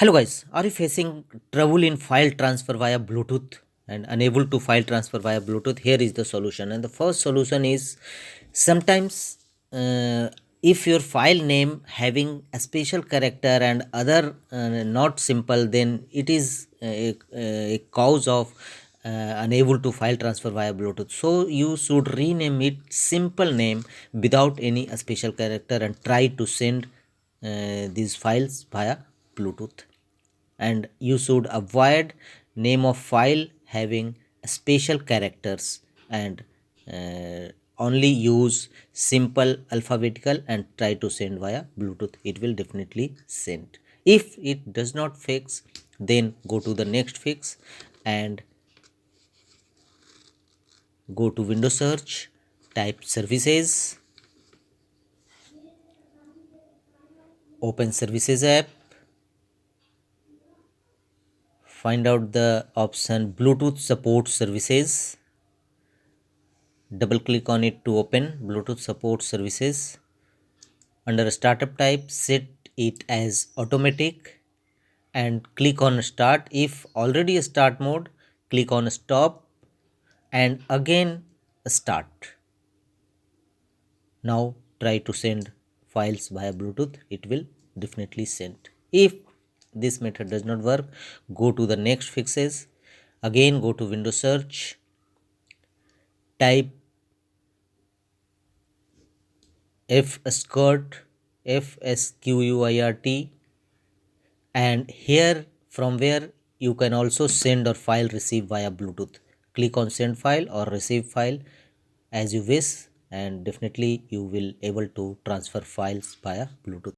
Hello guys, are you facing trouble in file transfer via Bluetooth and unable to file transfer via Bluetooth? Here is the solution, and the first solution is sometimes if your file name having a special character and other not simple, then it is a cause of unable to file transfer via Bluetooth. So you should rename it simple name without any special character and try to send these files via Bluetooth. And you should avoid name of file having special characters and only use simple alphabetical and try to send via Bluetooth. It will definitely send. If it does not fix, then go to the next fix and go to window search, type services, open services app, find out the option Bluetooth support services, double click on it to open Bluetooth support services. Under startup type, set it as automatic and click on start. If already start mode, click on stop and again start. Now try to send files via Bluetooth. It will definitely send. If this method does not work, go to the next fixes. Again go to window search, type fsquirt, and here from where you can also send or file receive via Bluetooth. Click on send file or receive file as you wish, and definitely you will able to transfer files via Bluetooth.